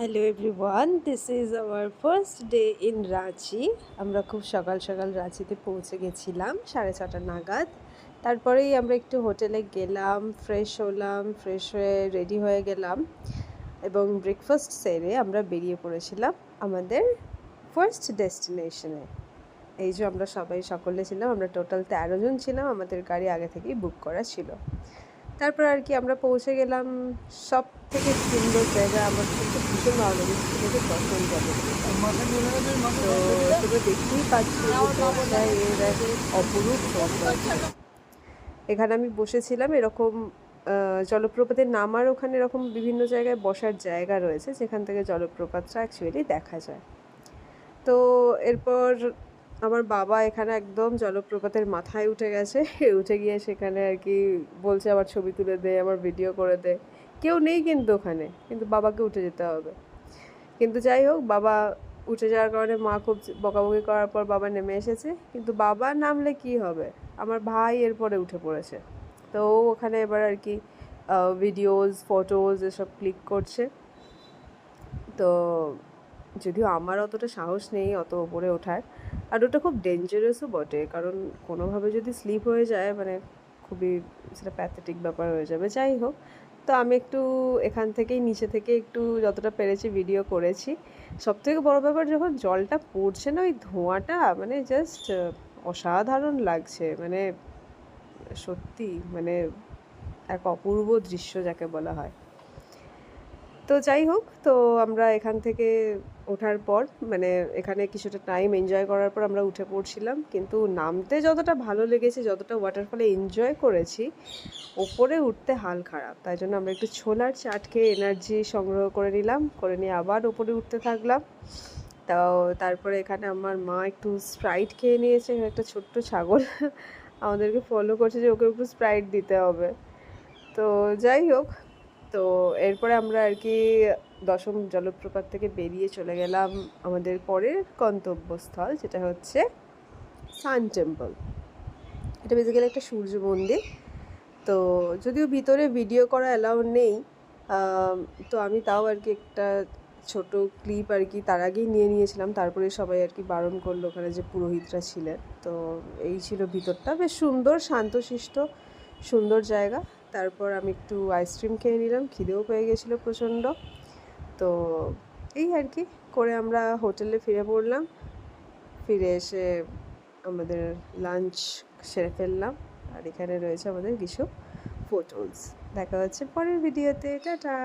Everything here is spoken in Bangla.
Hello everyone, this is our first day in Ranchi. আমরা খুব সকাল সকাল রাঁচিতে পৌঁছে গেছিলাম 6:30 নাগাদ। তারপরেই আমরা একটু হোটেলে গেলাম, ফ্রেশ হলাম, ফ্রেশ হয়ে রেডি হয়ে গেলাম এবং ব্রেকফাস্ট সেরে আমরা বেরিয়ে পড়েছিলাম আমাদের ফার্স্ট ডেস্টিনেশনে। এই যে আমরা সকলে ছিলাম, আমরা টোটাল 13 জন ছিলাম, আমাদের গাড়ি আগে থেকেই বুক করা ছিল। তারপর আর কি আমরা পৌঁছে গেলাম সব থেকে সুন্দর জায়গা। আমার কিন্তু ভীষণ ভালো লেগেছে, সেটা হচ্ছে দর্শন জলপ্রপাত। তো তোমরা দেখতেই পাচ্ছ যে এর এক অপরূপ সৌন্দর্য। এখানে আমি বসেছিলাম এরকম জলপ্রপাতের নামার ওখানে এরকম বিভিন্ন জায়গায় বসার জায়গা রয়েছে যেখান থেকে জলপ্রপাতটা অ্যাকচুয়ালি দেখা যায়। তো এরপর আমার বাবা এখানে একদম জলপ্রপাতের মাথায় উঠে গেছে। উঠে গিয়ে সেখানে আর কি বলছে আমার ছবি তুলে দে, আমার ভিডিও করে দে। কেউ নেই কিন্তু ওখানে, কিন্তু বাবাকে উঠে যেতে হবে। কিন্তু যাই হোক, বাবা উঠে যাওয়ার কারণে মা খুব বকাবকি করার পর বাবা নেমে এসেছে। কিন্তু বাবা নামলে কি হবে, আমার ভাই এরপরে উঠে পড়েছে। তো ও ওখানে এবার আর কি ভিডিওস ফটোজ এসব ক্লিক করছে। তো যদিও আমার অতটা সাহস নেই অত ওপরে ওঠার, আর ওটা খুব ডেঞ্জারাসও বটে, কারণ কোনোভাবে যদি স্লিপ হয়ে যায় মানে খুবই সেটা প্যাথেটিক ব্যাপার হয়ে যাবে। যাই হোক, তো আমি একটু এখান থেকেই নিচে থেকে একটু যতটা পেরেছি ভিডিও করেছি। সবথেকে বড় ব্যাপার, যখন জলটা পড়ছে না ওই ধোঁয়াটা মানে জাস্ট অসাধারণ লাগছে, মানে সত্যি মানে এক অপূর্ব দৃশ্য যাকে বলা হয়। তো যাই হোক, তো আমরা এখান থেকে ওঠার পর মানে এখানে কিছুটা টাইম এনজয় করার পর আমরা উঠে পড়ছিলাম। কিন্তু নামতে যতটা ভালো লেগেছে, যতটা ওয়াটারফলে এনজয় করেছি, ওপরে উঠতে হাল খারাপ। তাই জন্য আমরা একটু ছোলার চাট খেয়ে এনার্জি সংগ্রহ করে নিলাম, করে নিয়ে আবার ওপরে উঠতে থাকলাম। তাও তারপরে এখানে আমার মা একটু স্প্রাইট খেয়ে নিয়েছে। একটা ছোট্ট ছাগল আমাদেরকে ফলো করছে যে ওকে একটু স্প্রাইট দিতে হবে। তো যাই হোক, তো এরপরে আমরা আর কি দশম জলপ্রপাত থেকে বেরিয়ে চলে গেলাম আমাদের পরের গন্তব্যস্থল, যেটা হচ্ছে সান টেম্পল। এটা বেসিক্যালি একটা সূর্য মন্দির। তো যদিও ভিতরে ভিডিও করা অ্যালাউ নেই, তো আমি তাও আর কি একটা ছোট ক্লিপ আর কি তার আগেই নিয়ে নিয়েছিলাম। তারপরে সবাই আর কি বারণ করলো ওখানে যে পুরোহিতরা ছিলেন। তো এই ছিল ভিতরটা, বেশ সুন্দর, শান্তশিষ্ট, সুন্দর জায়গা। তারপর আমি একটু আইসক্রিম খেয়ে নিলাম, খিদেও পেয়ে গেছিলো প্রচণ্ড। তো এই আর কি করে আমরা হোটেলে ফিরে পড়লাম। ফিরে এসে আমাদের লাঞ্চ সেরে ফেললাম, আর এখানে রয়েছে আমাদের কিছু ফটোজ। দেখা হচ্ছে পরের ভিডিওতে, টাটা।